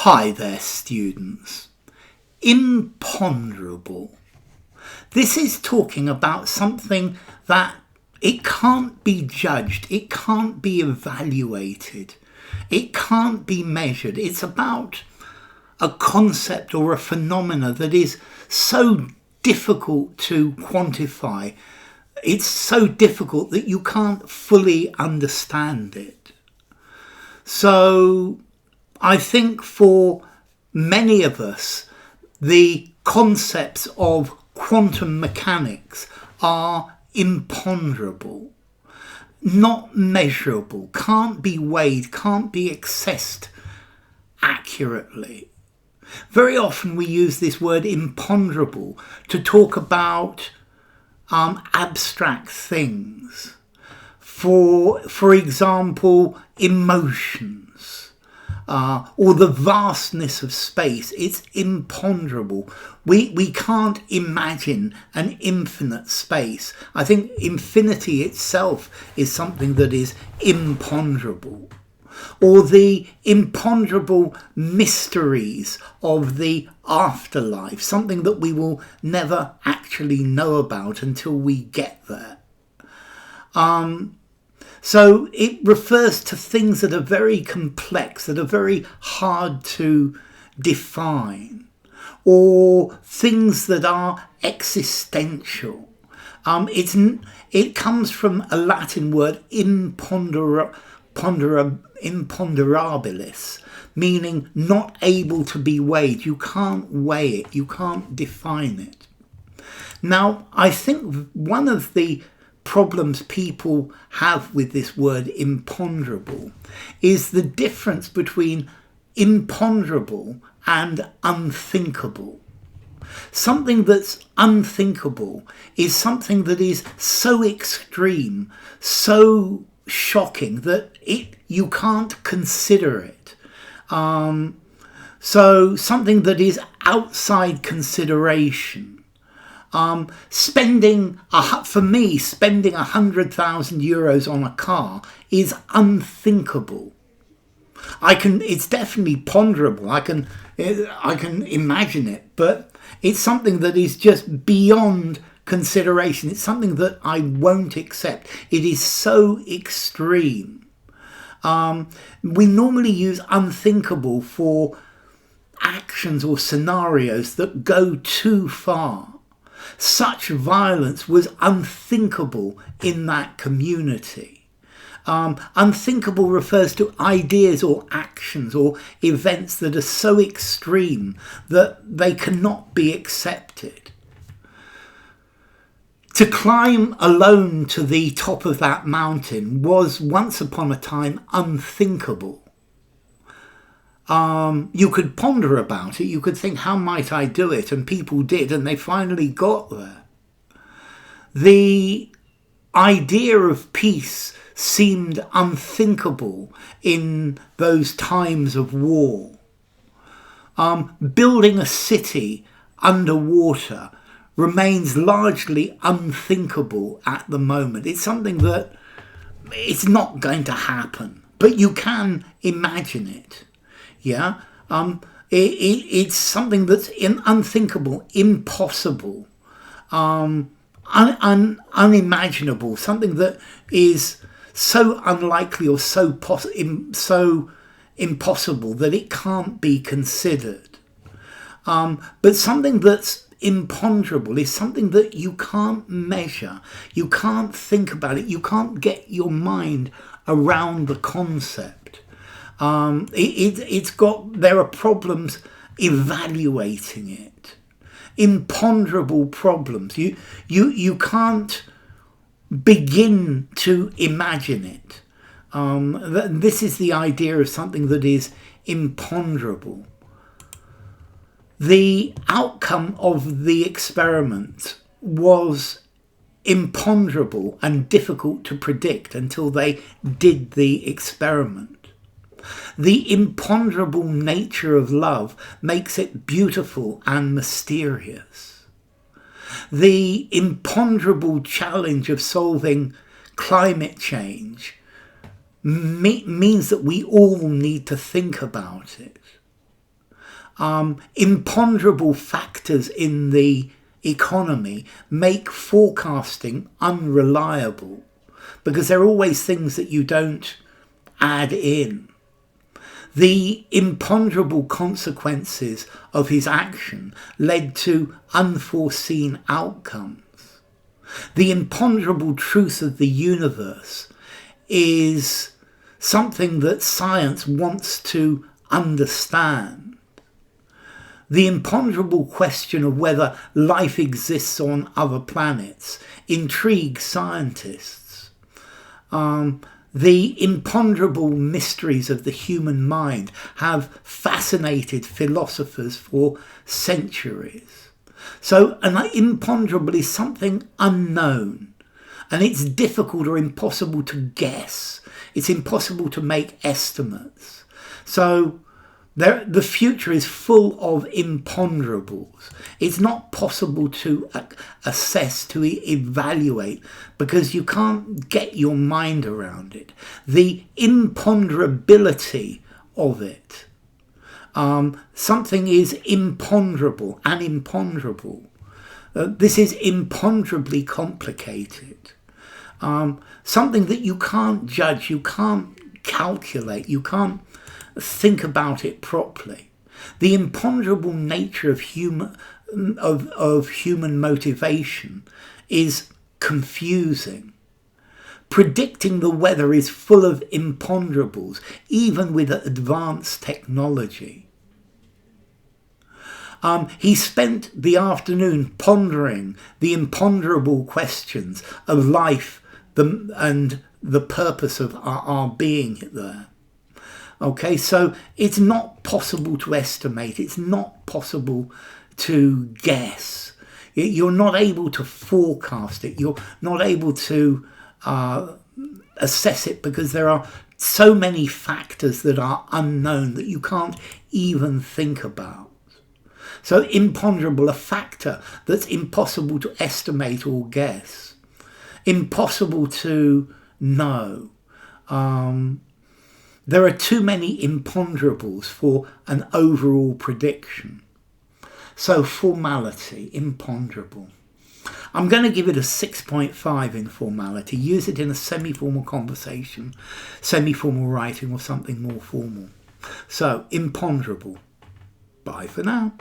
Hi there, students. Imponderable. This is talking about something that it can't be judged, it can't be evaluated, it can't be measured. It's about a concept or a phenomena that is so difficult to quantify. It's so difficult that you can't fully understand it. So I think for many of us, the concepts of quantum mechanics are imponderable, not measurable, can't be weighed, can't be assessed accurately. Very often we use this word imponderable to talk about abstract things. For example, emotions. Or the vastness of space. It's imponderable. We can't imagine an infinite space. I think infinity itself is something that is imponderable. Or the imponderable mysteries of the afterlife, something that we will never actually know about until we get there. So it refers to things that are very complex, that are very hard to define, or things that are existential. It comes from a Latin word, imponderabilis, meaning not able to be weighed. You can't weigh it, you can't define it. Now, I think one of the problems people have with this word imponderable is the difference between imponderable and unthinkable. Something that's unthinkable is something that is so extreme, so shocking that you can't consider it. So something that is outside consideration. Spending 100,000 euros on a car is unthinkable. It's definitely ponderable. I can imagine it, but it's something that is just beyond consideration. It's something that I won't accept. It is so extreme. We normally use unthinkable for actions or scenarios that go too far. Such violence was unthinkable in that community. Unthinkable refers to ideas or actions or events that are so extreme that they cannot be accepted. To climb alone to the top of that mountain was once upon a time unthinkable. You could ponder about it, you could think, how might I do it? And people did, and they finally got there. The idea of peace seemed unthinkable in those times of war. Building a city underwater remains largely unthinkable at the moment. It's something that it's not going to happen, but you can imagine it. Yeah, it's something that's unthinkable, impossible, unimaginable, something that is so unlikely or so impossible that it can't be considered. But something that's imponderable is something that you can't measure, you can't think about it, you can't get your mind around the concept. There are problems evaluating it. Imponderable problems. You can't begin to imagine it. This is the idea of something that is imponderable. The outcome of the experiment was imponderable and difficult to predict until they did the experiment. The imponderable nature of love makes it beautiful and mysterious. The imponderable challenge of solving climate change means that we all need to think about it. Imponderable factors in the economy make forecasting unreliable because there are always things that you don't add in. The imponderable consequences of his action led to unforeseen outcomes. The imponderable truth of the universe is something that science wants to understand. The imponderable question of whether life exists on other planets intrigues scientists. The imponderable mysteries of the human mind have fascinated philosophers for centuries. So an imponderable is something unknown, and it's difficult or impossible to guess. It's impossible to make estimates. So the future is full of imponderables. It's not possible to assess, to evaluate, because you can't get your mind around it. The imponderability of it. Something is imponderable and imponderable. This is imponderably complicated. Something that you can't judge, you can't calculate, you can't think about it properly. The imponderable nature of human motivation is confusing. Predicting the weather is full of imponderables, even with advanced technology. He spent the afternoon pondering the imponderable questions of life and the purpose of our being there. Okay, so it's not possible to estimate. It's not possible to guess. You're not able to forecast it. You're not able to assess it because there are so many factors that are unknown that you can't even think about. So imponderable, a factor that's impossible to estimate or guess. Impossible to know. There are too many imponderables for an overall prediction. So formality, imponderable. I'm going to give it a 6.5 in formality. Use it in a semi-formal conversation, semi-formal writing, or something more formal. So imponderable. Bye for now.